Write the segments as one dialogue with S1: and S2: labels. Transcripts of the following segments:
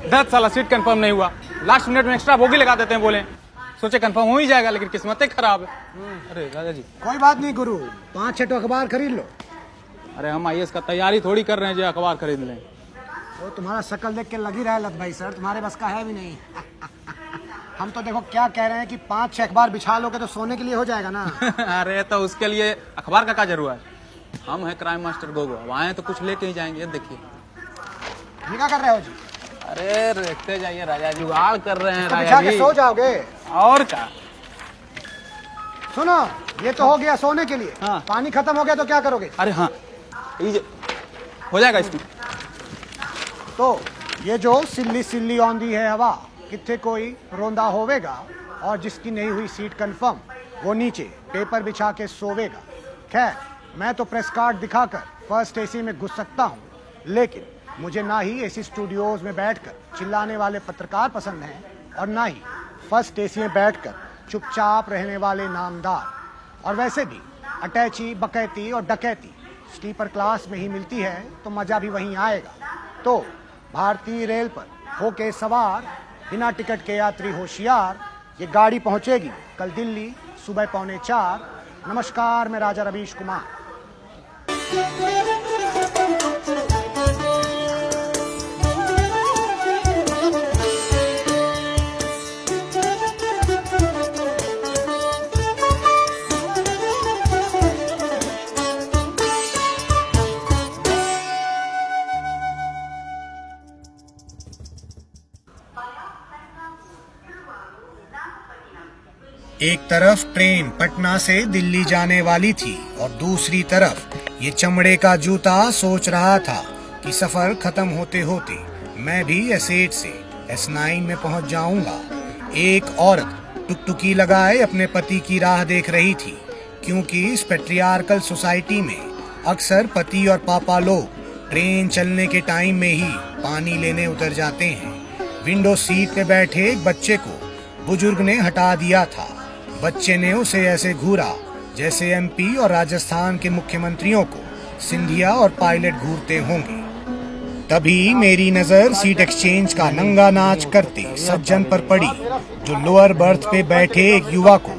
S1: 10 साला seat confirm नहीं हुआ, लास्ट मिनट में एक्स्ट्रा बोगी लगा देते हैं, बोले सोचे कंफर्म हो ही जाएगा, लेकिन किस्मत ही खराब है। अरे राजा जी
S2: कोई बात नहीं गुरु, 5-6 तो अखबार खरीद लो।
S1: अरे हम आईएएस का तैयारी थोड़ी कर रहे हैं जो अखबार खरीद लें।
S2: वो तुम्हारा शक्ल देख के लग ही रहा है लत भाई सर, तुम्हारे बस का है भी नहीं। हम तो देखो क्या कह रहे हैं कि 5-6 अखबार बिछा लोगे तो सोने के लिए हो जाएगा ना।
S1: अरे तो उसके लिए अखबार का क्या जरूरत है, हम है क्राइम मास्टर गोगो, अब आए तो कुछ लेके ही जाएंगे। ये देखिए।
S2: ये क्या कर रहे हो जी?
S1: अरे देखते जाइए राजा जी, जुगाड़ कर रहे हैं
S2: तो
S1: राजा
S2: बिछा के
S1: जी।
S2: सो जाओगे?
S1: और क्या।
S2: सुनो, ये तो हो गया सोने के लिए।
S1: हाँ।
S2: पानी खत्म हो गया तो क्या करोगे?
S1: अरे हाँ, हो जाएगा इसमें।
S2: तो ये जो सिल्ली सिल्ली औंधी है हवा, कितने कोई रोंदा होवेगा, और जिसकी नहीं हुई सीट कंफर्म वो नीचे पेपर बिछा के सोवेगा। खैर, मैं तो प्रेस कार्ड दिखाकर फर्स्ट एसी में घुस सकता हूँ, लेकिन मुझे ना ही एसी स्टूडियोज में बैठकर चिल्लाने वाले पत्रकार पसंद हैं, और ना ही फर्स्ट एसी में बैठकर चुपचाप रहने वाले नामदार। और वैसे भी अटैची, बकैती और डकैती स्लीपर क्लास में ही मिलती है, तो मजा भी वहीं आएगा। तो भारतीय रेल पर होके सवार, बिना टिकट के यात्री होशियार, ये गाड़ी पहुंचेगी कल दिल्ली सुबह 3:45। नमस्कार, मैं राजा रवीश कुमार। एक तरफ ट्रेन पटना से दिल्ली जाने वाली थी और दूसरी तरफ ये चमड़े का जूता सोच रहा था कि सफर खत्म होते होते मैं भी S8 से S9 में पहुंच जाऊंगा। एक औरत टुकटुकी लगाए अपने पति की राह देख रही थी, क्योंकि इस पेट्रियार्कल सोसाइटी में अक्सर पति और पापा लोग ट्रेन चलने के टाइम में ही पानी लेने उतर जाते हैं। विंडो सीट पे बैठे एक बच्चे को बुजुर्ग ने हटा दिया था। बच्चे ने उसे ऐसे घूरा जैसे MP और राजस्थान के मुख्यमंत्रियों को सिंधिया और पायलट घूरते होंगे। तभी मेरी नजर सीट एक्सचेंज का नंगा नाच करते सज्जन पर पड़ी, जो लोअर बर्थ पे बैठे एक युवा को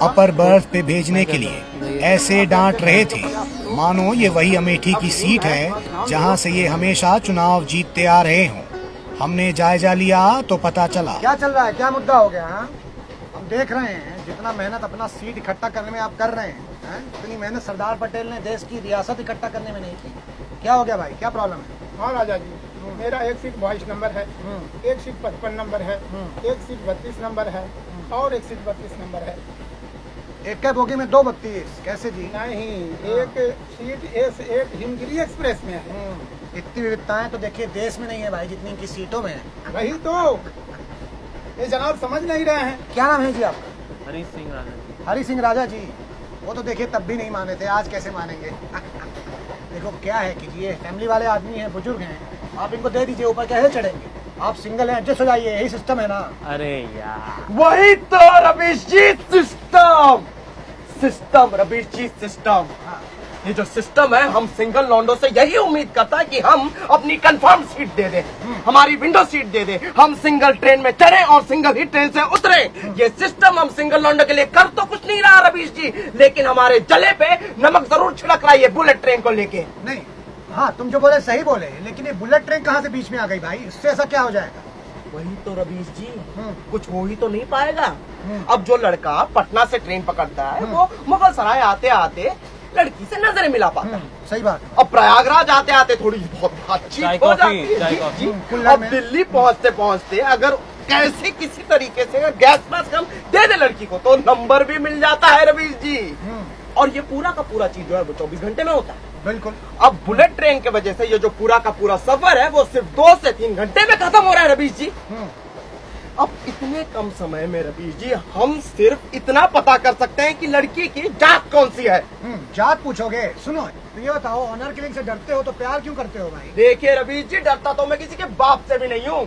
S2: अपर बर्थ पे भेजने के लिए ऐसे डांट रहे थे मानो ये वही अमेठी की सीट है जहां से ये हमेशा चुनाव जीतते आ रहे हों। हमने जायजा लिया तो पता चला। क्या चल रहा है, क्या मुद्दा हो गया? हम देख रहे हैं जितना मेहनत अपना सीट इकट्ठा करने में आप कर रहे हैं, इतनी मेहनत सरदार पटेल ने देश की रियासत इकट्ठा करने में नहीं की। क्या हो गया भाई, क्या प्रॉब्लम है?
S3: हाँ राजा जी, मेरा एक सीट 22 नंबर है, एक सीट 55 नंबर है, एक सीट 32 नंबर है और एक सीट 32 नंबर है।
S2: एक बोगी में 2 32 कैसे जी?
S3: नहीं, एक सीट S8 हिमगिरी एक्सप्रेस में है।
S2: इतनी विविधताएं तो देखिए देश में नहीं है भाई जितनी इनकी सीटों में है।
S3: वही तो ये जनाब समझ नहीं रहे हैं।
S2: क्या नाम है जी आपका?
S1: हरी सिंह राजा जी।
S2: हरी सिंह राजा जी, वो तो देखिए तब भी नहीं माने थे, आज कैसे मानेंगे? देखो क्या है कि ये फैमिली वाले आदमी हैं, बुजुर्ग हैं, आप इनको दे दीजिए, ऊपर कैसे चढ़ेंगे? आप सिंगल हैं, एडजस्ट हो जाइए, यही सिस्टम है ना।
S1: अरे यार
S4: वही तो रवीश जी, सिस्टम रवीश जी, सिस्टम। ये जो सिस्टम है, हम सिंगल लॉन्डो से यही उम्मीद करता है कि हम अपनी कंफर्म सीट दे दें, हमारी विंडो सीट दे दें, हम सिंगल ट्रेन में चढ़े और सिंगल ही ट्रेन से उतरे। ये सिस्टम हम सिंगल लॉन्डो के लिए कर तो कुछ नहीं रहा रवीश जी, लेकिन हमारे जले पे नमक जरूर छिड़क रहा है ये बुलेट ट्रेन को लेके।
S2: नहीं, हाँ तुम जो बोले सही बोले, लेकिन ये बुलेट ट्रेन कहाँ से बीच में आ गई भाई? इससे ऐसा क्या हो जाएगा?
S4: वही तो रवीश जी, कुछ हो ही तो नहीं पाएगा। अब जो लड़का पटना से ट्रेन पकड़ता है वो मुगल सराय आते आते लड़की से नजरें मिला पाता है।
S2: सही बात।
S4: अब प्रयागराज आते आते थोड़ी बहुत बातचीत हो जाती है जी। अब दिल्ली पहुंचते पहुंचते अगर कैसे किसी तरीके से अगर गैस मास्क हम दे दे लड़की को तो नंबर भी मिल जाता है रवीश जी। और ये पूरा का पूरा चीज जो है वो 24 घंटे में होता है।
S2: बिल्कुल।
S4: अब बुलेट ट्रेन की वजह से ये जो पूरा का पूरा सफर है वो सिर्फ 2 से 3 घंटे में खत्म हो रहा है रवीश जी। अब इतने कम समय में रवीश जी हम सिर्फ इतना पता कर सकते हैं कि लड़की की जात कौन सी है।
S2: जात पूछोगे? सुनो तो ये बताओ, ऑनर किलिंग से डरते हो तो प्यार क्यों करते हो भाई?
S4: देखिए रवीश जी, डरता तो मैं किसी के बाप से भी नहीं हूँ,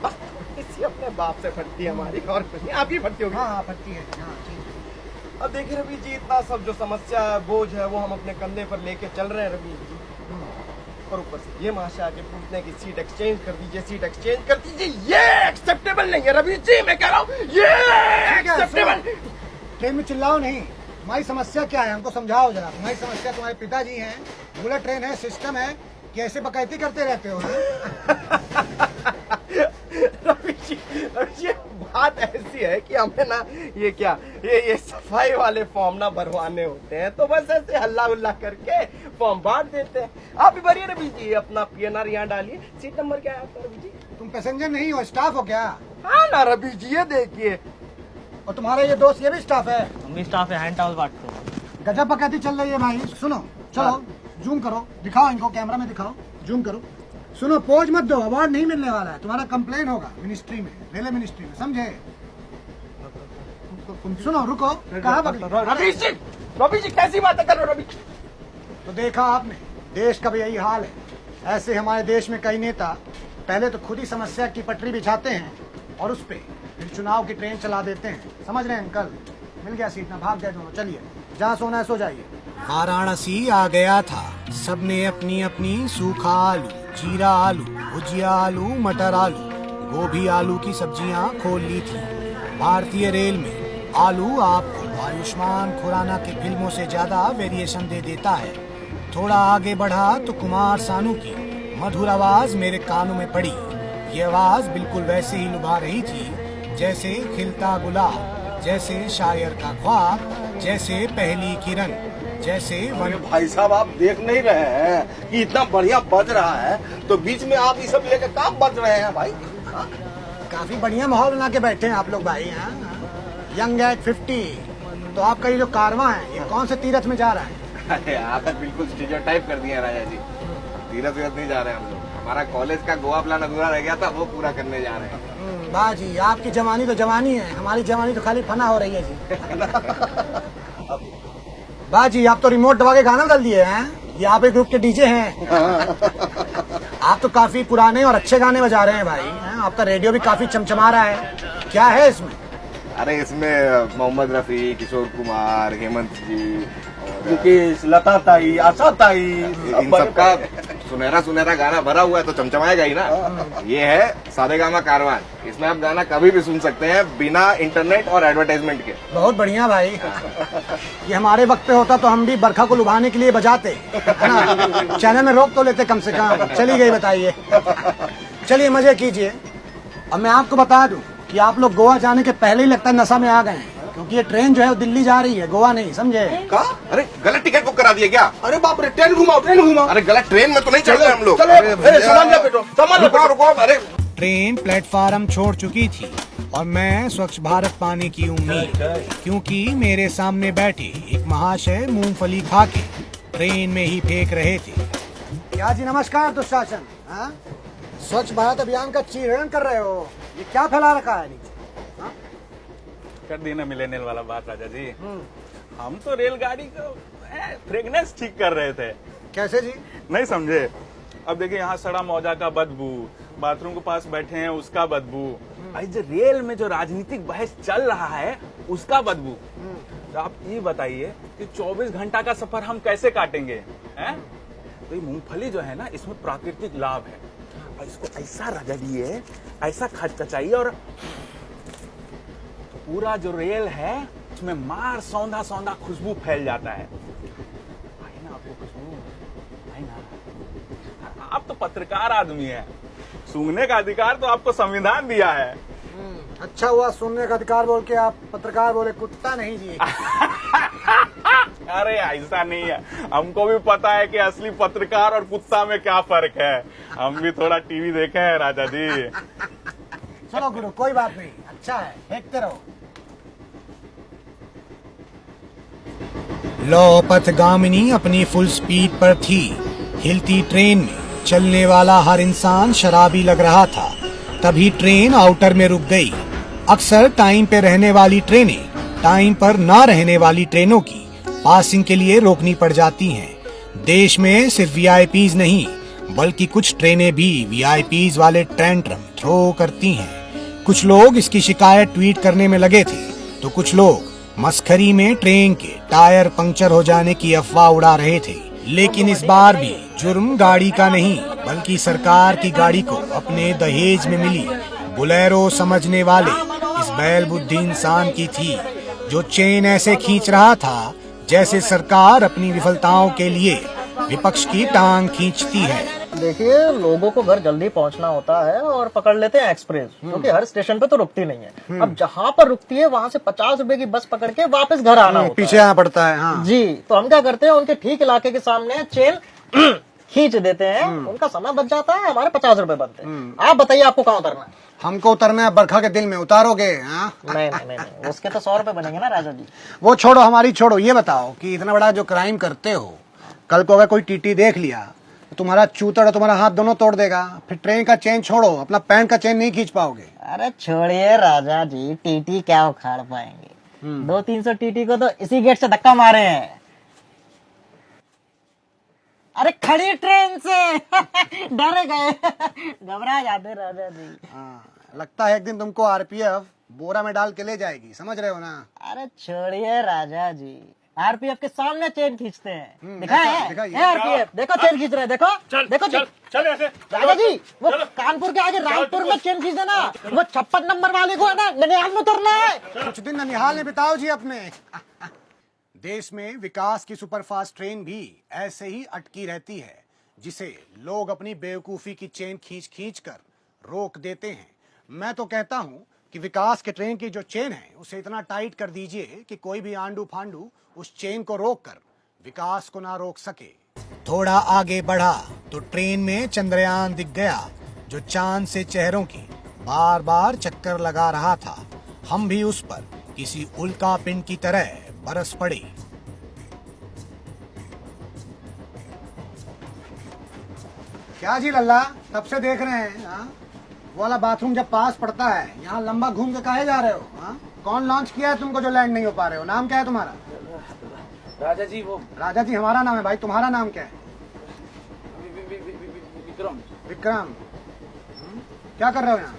S4: बस किसी अपने बाप से फटती है हमारी, और कुछ नहीं। आप ही फटती होगी।
S2: हाँ फटती है। हाँ ठीक।
S4: अब देखिए रवीश जी, इतना सब जो समस्या है, बोझ है, वो हम अपने कंधे पर लेके चल रहे हैं रवीश जी। और ऊपर से ये महाशय आके पूछते हैं कि सीट एक्सचेंज कर दीजिए, सीट एक्सचेंज कर दीजिए। ये एक्सेप्टेबल नहीं है रवि जी, मैं कह रहा हूँ ये एक्सेप्टेबल।
S2: ट्रेन में चिल्लाओ नहीं। तुम्हारी समस्या क्या है हमको समझाओ जरा। तुम्हारी समस्या तुम्हारे पिताजी हैं, बुलेट ट्रेन है, सिस्टम है, कि ऐसे बकैती करते रहते हो?
S4: रवि जी बात ऐसी है कि हमें ना ये क्या ये सफाई वाले फॉर्म ना भरवाने होते हैं, तो बस ऐसे हल्ला उल्ला करके फॉर्म बांट देते हैं। आप भी भरिए रवि जी, अपना PNR यहाँ डालिए। सीट नंबर क्या है आपका रवि जी?
S2: तुम पैसेंजर नहीं हो, स्टाफ हो क्या?
S4: हाँ ना रवि जी, ये देखिए।
S2: और तुम्हारा ये दोस्त ये भी स्टाफ है?
S5: हम भी स्टाफ है, हैंड टॉवल बांटते हैं।
S2: गजब बकैती चल रही है भाई। सुनो, चलो जूम करो, दिखाओ इनको, कैमरा में दिखाओ, जूम करो। सुनो, पोज मत दो, अवार्ड नहीं मिलने वाला है, तुम्हारा कंप्लेन होगा मिनिस्ट्री में, रेलवे मिनिस्ट्री में, समझे? सुनो, रुको, कहाँ
S4: रवि जी कैसी बातें कर रहे हो रवि?
S2: तो देखा आपने, देश का भी यही हाल है। ऐसे हमारे देश में कई नेता पहले तो खुद ही समस्या की पटरी बिछाते हैं और उस पे फिर चुनाव की ट्रेन चला देते हैं। समझ रहे हैं अंकल? मिल गया सीट ना, भाग गए दोनों। चलिए, जहाँ सोना है सो जाइए। वाराणसी आ गया था। सबने अपनी अपनी सूखा आलू, जीरा आलू, भुजिया आलू, मटर आलू, गोभी आलू की सब्जियां खोल ली थी। भारतीय रेल में आलू आपको आयुष्मान खुराना के फिल्मों से ज्यादा वेरिएशन दे देता है। थोड़ा आगे बढ़ा तो कुमार सानू की मधुर आवाज मेरे कानों में पड़ी। ये आवाज बिल्कुल वैसे ही लुभा रही थी जैसे खिलता गुलाब, जैसे शायर का ख्वाब, जैसे पहली किरण, जैसे
S4: अरे भाई साहब, आप देख नहीं रहे हैं कि इतना बढ़िया बज रहा है, तो बीच में आप ये सब लेकर काम बज रहे हैं भाई?
S2: काफी बढ़िया माहौल बना के बैठे हैं आप लोग भाई। Young eight 50। तो आपका ये जो कारवां है, ये कौन से तीरथ में जा रहा है?
S6: अरे आप बिल्कुल स्टीरियोटाइप कर दिए हैं राजा जी। तीरथ नहीं जा रहे हैं हम लोग। हमारा कॉलेज का गोवा प्लान अधूरा रह गया था, वो पूरा करने जा रहे हैं।
S2: वाह जी, आपकी जवानी तो जवानी है, हमारी जवानी तो खाली फना हो रही है जी। वाह जी, आप तो रिमोट दबा के गाना डाल दिए हैं। ये आप एक ग्रुप के डीजे हैं। आप तो काफी पुराने और अच्छे गाने बजा रहे हैं भाई। आपका रेडियो भी काफी चमचमा रहा है। क्या है इसमें?
S6: अरे इसमें मोहम्मद रफी, किशोर कुमार, हेमंत जी,
S4: मुकेश, लता ताई, आशा ताई,
S6: इन सबका सुनहरा सुनहरा गाना भरा हुआ है, तो चमचमाएगा ही ना। ये है सारेगामा कारवान। इसमें आप गाना कभी भी सुन सकते हैं बिना इंटरनेट और एडवर्टाइजमेंट के।
S2: बहुत बढ़िया भाई। ये हमारे वक्त पे होता तो हम भी बरखा को लुभाने के लिए बजाते, है ना? चैनल में रोक तो लेते कम से कम। चली गई, बताइए। चलिए मजे कीजिए। अब मैं आपको बता दूं कि आप लोग गोवा जाने के पहले ही लगता है नशा में आ गए हैं, क्योंकि ये ट्रेन जो है वो दिल्ली जा रही है, गोवा नहीं, समझे?
S6: कहा? अरे गलत टिकट बुक करा दिया क्या?
S4: अरे बाप रे, ट्रेन घुमाओ, ट्रेन घुमाओ।
S6: अरे गलत ट्रेन में तो नहीं चल रहे हम लोग।
S4: चलो, सामान लो बेटो, सामान लो,
S6: रुको रुको। अरे
S2: ट्रेन प्लेटफार्म छोड़ चुकी थी और मैं स्वच्छ भारत पाने की उम्मीद, क्योंकि मेरे सामने बैठे एक महाशय मूंगफली खा के ट्रेन में ही फेंक रहे थे। क्या जी, नमस्कार दुशासन। हाँ? स्वच्छ भारत अभियान का चीरण कर रहे हो, ये क्या फैला रखा है नीचे?
S7: कर दी ना मिलेनियल वाला बात राजा जी। हम तो रेलगाड़ी का फ्रेगनेंस ठीक कर रहे थे।
S2: कैसे जी?
S7: नहीं समझे? अब देखिए, यहाँ सड़ा मौजा का बदबू, बाथरूम के पास बैठे हैं उसका बदबू, भाई जो रेल में जो राजनीतिक बहस चल रहा है उसका बदबू। तो आप ये बताइए कि 24 घंटा का सफर हम कैसे काटेंगे? हैं? तो ये मूंगफली जो है ना, इसमें प्राकृतिक लाभ है, और इसको ऐसा रगड़िए, ऐसा खचखचाइए, और पूरा जो रेल है उसमें मार सौंधा सौंधा खुशबू फैल जाता है। भाई ना आपको खुशबू, भाई ना आप तो पत्रकार आदमी है, सूंघने का अधिकार तो आपको संविधान दिया है।
S2: अच्छा हुआ सुनने का अधिकार बोल के आप पत्रकार बोले, कुत्ता नहीं जी।
S7: अरे ऐसा नहीं है, हमको भी पता है कि असली पत्रकार और कुत्ता में क्या फर्क है। हम भी थोड़ा टीवी देखे हैं राजा जी।
S2: चलो गुरु, कोई बात नहीं, अच्छा है, देखते रहो। लो पथगामिनी अपनी फुल स्पीड पर थी। हिलती ट्रेन में चलने वाला हर इंसान शराबी लग रहा था। तभी ट्रेन आउटर में रुक गई। अक्सर टाइम पे रहने वाली ट्रेनें टाइम पर ना रहने वाली ट्रेनों की पासिंग के लिए रोकनी पड़ जाती हैं। देश में सिर्फ वीआईपीज नहीं, बल्कि कुछ ट्रेनें भी वीआईपीज वाले टेंट्रम थ्रो करती हैं। कुछ लोग इसकी शिकायत ट्वीट करने में लगे थे, तो कुछ लोग मस्खरी में ट्रेन के टायर पंक्चर हो जाने की अफवाह उड़ा रहे थे। लेकिन इस बार भी जुर्म गाड़ी का नहीं बल्कि सरकार की गाड़ी को अपने दहेज में मिली बुलेरो समझने वाले इस बैल बुद्धि इंसान की थी, जो चेन ऐसे खींच रहा था जैसे सरकार अपनी विफलताओं के लिए विपक्ष की टांग खींचती है।
S5: देखिए, लोगों को घर जल्दी पहुंचना होता है और पकड़ लेते हैं एक्सप्रेस, क्योंकि हर स्टेशन पे तो रुकती नहीं है। अब जहां पर रुकती है वहां से 50 रुपए की बस पकड़ के वापस घर आना होता
S2: पीछे आना पड़ता है। हाँ।
S5: जी, तो हम क्या करते हैं, उनके ठीक इलाके के सामने चेन खींच देते हैं, उनका समय बच जाता है, हमारे 50 रुपए बनते हैं। आप बताइए आपको कहाँ उतरना है?
S2: हमको उतरना है बरखा के दिल में, उतारोगे? हाँ?
S5: नहीं, उसके तो 100 रुपए बनेंगे ना राजा जी।
S2: वो छोड़ो, हमारी छोड़ो, ये बताओ कि इतना बड़ा जो क्राइम करते हो, कल को अगर कोई टीटी देख लिया तो तुम्हारा चूतड़ और तुम्हारा हाथ दोनों तोड़ देगा, फिर ट्रेन का चेन छोड़ो, अपना पैंट का चेन नहीं खींच पाओगे।
S5: अरे छोड़िए राजा जी, टीटी क्या उखाड़ पाएंगे? 200-300 टीटी को तो इसी गेट से धक्का मारे हैं। अरे खड़ी ट्रेन से डर गए, घबरा जाते राजा जी।
S2: हाँ, लगता है एक दिन तुमको आरपीएफ बोरा में डाल के ले जाएगी, समझ रहे हो ना?
S5: अरे छोड़िए राजा जी, आरपीएफ के सामने चेन खींचते हैं।
S2: दिखाइए।
S5: आरपीएफ देखो चेन खींच रहे हैं, देखो देखो
S7: चल ऐसे
S5: राजा जी, वो कानपुर के आगे रामपुर में चेन खींच देना, वो 56 नंबर वाले को है ना ननिहाल में उतरना है।
S2: कुछ दिन ननिहाल में बिताओ जी अपने। देश में विकास की सुपरफास्ट ट्रेन भी ऐसे ही अटकी रहती है, जिसे लोग अपनी बेवकूफी की चेन खींच खींच कर रोक देते हैं। मैं तो कहता हूँ कि विकास के ट्रेन की जो चेन है उसे इतना टाइट कर दीजिए कि कोई भी आंडू फांडू उस चेन को रोक कर विकास को ना रोक सके। थोड़ा आगे बढ़ा तो ट्रेन में चंद्रयान दिख गया, जो चांद से चेहरों की बार बार चक्कर लगा रहा था। हम भी उस पर किसी उल्का पिंड की तरह बरस पड़े। क्या जी लल्ला, तब से देख रहे हैं? हाँ? वो वाला बाथरूम जब पास पड़ता है, यहाँ लंबा घूम के काहे जा रहे हो? हाँ? कौन लॉन्च किया है तुमको जो लैंड नहीं हो पा रहे हो? नाम क्या है तुम्हारा?
S7: राजा जी, वो
S2: राजा जी हमारा नाम है भाई, तुम्हारा नाम क्या है?
S7: विक्रम।
S2: विक्रम। क्या कर रहे हो यहाँ?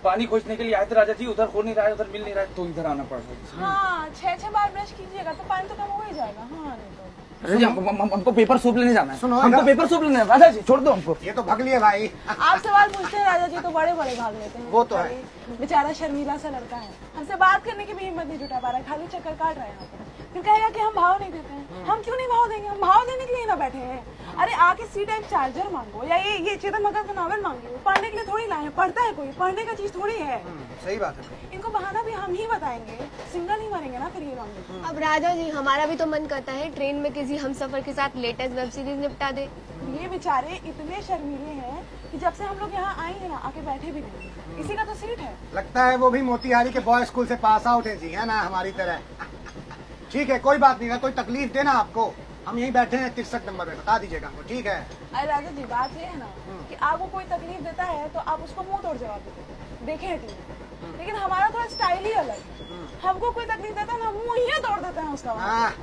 S7: पानी खोजने के लिए आए थे राजा जी, उधर हो नहीं रहा है, उधर मिल नहीं रहा है, तो इधर आना पड़ रहा है।
S8: हाँ, 6 बार ब्रश कीजिएगा तो पानी तो कम हो ही जाएगा। हाँ, नहीं तो
S7: राजा जी, हमको पेपर सूप लेने जाना है।
S2: सुनो,
S7: हमको पेपर सूप लेना है राजा जी, छोड़ दो हमको।
S2: ये तो भग लिए भाई।
S8: आप सवाल पूछते हैं राजा जी तो बड़े बड़े भाग लेते हैं।
S2: वो तो है।
S8: बेचारा शर्मीला सा लड़का है, हमसे बात करने की भी हिम्मत नहीं जुटा पा रहा है, खाली चक्कर काट रहा है यहाँ पे। फिर कहेगा कि हम भाव नहीं देते हैं। हम क्यों नहीं भाव देंगे? हम भाव देने के लिए ना बैठे हैं। अरे आके सी टाइप चार्जर मांगो, या ये चेतन भगत का नॉवेल मांगो। पढ़ने के लिए थोड़ी लाए हैं, पढ़ता है कोई? पढ़ने का चीज थोड़ी है।
S2: सही बात है।
S8: इनको बहाना भी हम ही बताएंगे, सिंगल ही मरेंगे ना फिर ये मांगे।
S9: अब राजा जी, हमारा भी तो मन करता है ट्रेन में किसी हमसफर के साथ लेटेस्ट वेब सीरीज निपटा दे।
S8: ये बेचारे इतने शर्मीले हैं कि जब से हम लोग यहाँ आए हैं ना, आके बैठे भी नहीं। इसी का तो सीट है।
S2: लगता है वो भी मोतिहारी के बॉय स्कूल से पास आउट है जी, है ना, हमारी तरह। ठीक है, कोई बात नहीं है, कोई तकलीफ देना आपको, हम यहीं बैठे हैं 63 नंबर में, बता दीजिएगा हमको, ठीक है?
S8: अरे राजा जी, बात ये है ना कि आपको कोई तकलीफ देता है तो आप उसको मुंह तोड़ जवाब देते, देखे हैं टीवी। लेकिन हमारा थोड़ा स्टाइल ही अलग है। हमको कोई तकलीफ देता है ना, मुंह ही तोड़ देते हैं उसका।
S2: हाँ।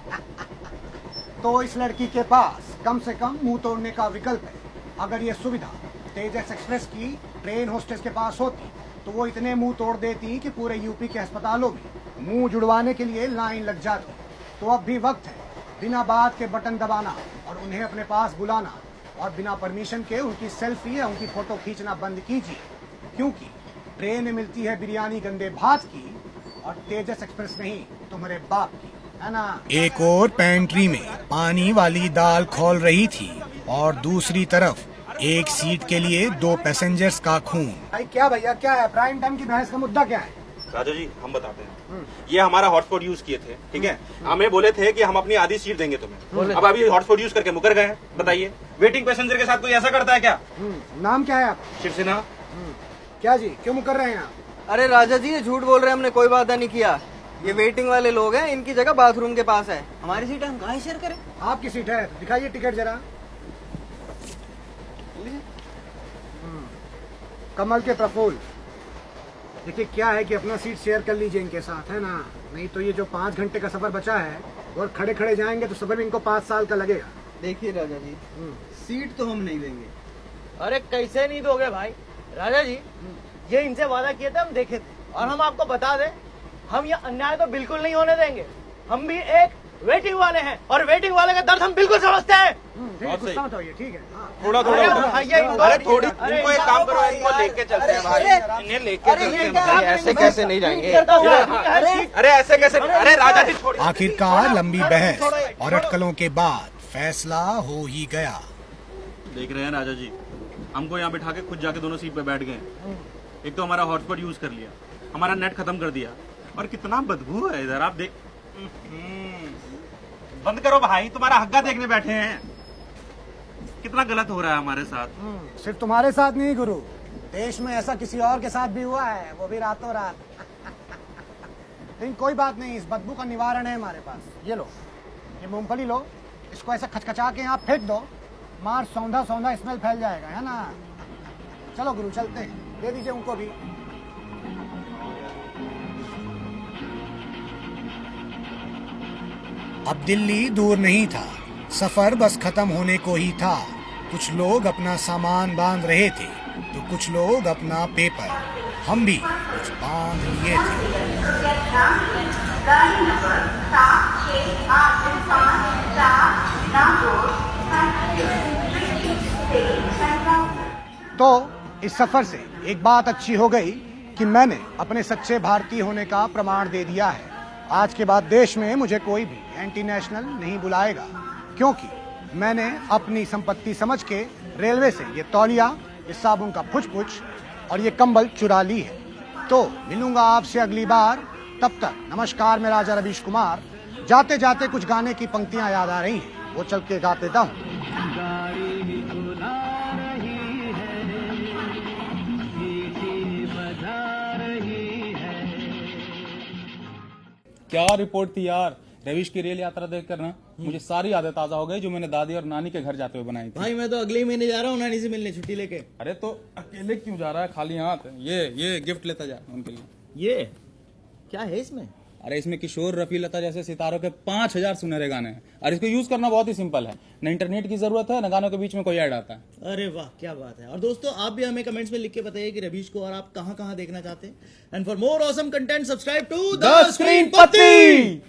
S2: तो इस लड़की के पास कम से कम मुंह तोड़ने का विकल्प है। अगर ये सुविधा तेजस एक्सप्रेस की ट्रेन होस्टेस के पास होती तो वो इतने मुंह तोड़ देती कि पूरे यूपी के अस्पतालों में मुंह जुड़वाने के लिए लाइन लग जाती। तो अब भी वक्त है बिना बात के बटन दबाना और उन्हें अपने पास बुलाना, और बिना परमिशन के उनकी सेल्फी या उनकी फोटो खींचना बंद कीजिए, क्योंकि ट्रेन में मिलती है बिरयानी गंदे भात की और तेजस एक्सप्रेस में ही तुम्हारे बाप की, है ना? एक और पेंट्री में पानी वाली दाल खौल रही थी और दूसरी तरफ एक सीट के लिए 2 पैसेंजर्स का खून। भाई क्या भैया, क्या है प्राइम टाइम की बहस का मुद्दा क्या है?
S10: राजा जी, हम बताते हैं। ये हमारा हॉटस्पॉट यूज किए थे, ठीक है? हमें बोले थे कि हम अपनी आधी सीट देंगे तुम्हें। अब अभी हॉटस्पॉट यूज करके मुकर गए हैं। बताइए, वेटिंग पैसेंजर के साथ कोई ऐसा करता है क्या?
S2: नाम क्या है आप?
S10: शिवसेना।
S2: क्या जी, क्यों मुकर रहे हैं आप?
S11: अरे राजा जी, ये झूठ बोल रहे हैं, हमने कोई वादा नहीं किया। ये वेटिंग वाले लोग हैं, इनकी जगह बाथरूम के पास है। हमारी सीट है, हम कहाँ शेयर करें?
S2: आपकी सीट है, दिखाइए टिकट जरा। कमल के प्रफुल्ल, देखिए क्या है कि अपना सीट शेयर कर लीजिए इनके साथ, है ना? नहीं तो ये जो 5 घंटे का सफर बचा है और खड़े खड़े जाएंगे तो सफर में इनको 5 साल का लगेगा।
S11: देखिए राजा जी, सीट तो हम नहीं देंगे।
S5: अरे कैसे नहीं दोगे भाई? राजा जी, ये इनसे वादा किए थे, हम देखे थे, और हम आपको बता दें, हम ये अन्याय तो बिल्कुल नहीं होने देंगे। हम भी एक
S4: वेटिंग वाले हैं और वेटिंग वाले का दर्द हम बिल्कुल समझते हैं।
S3: गुस्सा मत होइए, ठीक है।
S7: थोड़ा
S4: अरे
S7: थोड़ा
S4: भैया,
S10: अरे थोड़ी इनको एक काम करो, इनको लेके चलते हैं भाई, इन्हें लेके चलते हैं भाई, ऐसे कैसे नहीं जाएंगे? अरे ऐसे कैसे? अरे राजा जी छोड़िए।
S2: आखिरकार लंबी बहस और अटकलों के बाद फैसला हो ही गया।
S10: देख रहे हैं राजा जी, हमको यहाँ बिठा के खुद जाके दोनों सीट पे बैठ गए। एक तो हमारा हॉटस्पॉट यूज कर लिया, हमारा नेट खत्म कर दिया, और कितना बदबू है इधर, आप देख। बंद करो भाई, तुम्हारा हग्गा देखने बैठे हैं। कितना गलत हो रहा है हमारे साथ।
S3: सिर्फ तुम्हारे साथ नहीं गुरु, देश में ऐसा किसी और के साथ भी हुआ है, वो भी रातों रात। लेकिन कोई बात नहीं, इस बदबू का निवारण है हमारे पास। ये लो, ये मूंगफली लो, इसको ऐसा खचखचा के यहाँ फेंक दो, मार सौंधा सौंधा स्मेल फैल जाएगा, है ना? चलो गुरु चलते हैं, दे दीजिए उनको भी।
S2: अब दिल्ली दूर नहीं था, सफर बस खत्म होने को ही था। कुछ लोग अपना सामान बांध रहे थे तो कुछ लोग अपना पेपर। हम भी कुछ बांध लिए थे।
S3: तो इस सफर से एक बात अच्छी हो गई कि मैंने अपने सच्चे भारतीय होने का प्रमाण दे दिया है। आज के बाद देश में मुझे कोई भी एंटी नेशनल नहीं बुलाएगा, क्योंकि मैंने अपनी संपत्ति समझ के रेलवे से ये तौलिया, ये साबुन का पुछ और ये कंबल चुरा ली है। तो मिलूंगा आपसे अगली बार, तब तक नमस्कार। मैं राजा रवीश कुमार। जाते जाते कुछ गाने की पंक्तियां याद आ रही हैं, वो चल के गा देता हूँ।
S1: क्या रिपोर्ट थी यार, रवीश की रेल यात्रा देख कर ना मुझे सारी यादें ताजा हो गई जो मैंने दादी और नानी के घर जाते हुए बनाई थी।
S5: भाई मैं तो अगले महीने जा रहा हूँ नानी से मिलने, छुट्टी लेके।
S1: अरे तो अकेले क्यों जा रहा है खाली हाथ? ये गिफ्ट लेता जा उनके लिए।
S5: ये क्या है इसमें?
S1: अरे इसमें किशोर, रफी, लता जैसे सितारों के 5000 सुनहरे गाने हैं, और इसको यूज करना बहुत ही सिंपल है। न इंटरनेट की जरूरत है, न गानों के बीच में कोई ऐड आता है।
S5: अरे वाह, क्या बात है। और दोस्तों, आप भी हमें कमेंट्स में लिख के बताइए कि रवीश को और आप कहां कहां देखना चाहते हैं। And for more awesome content subscribe to
S1: the screen पत्ती।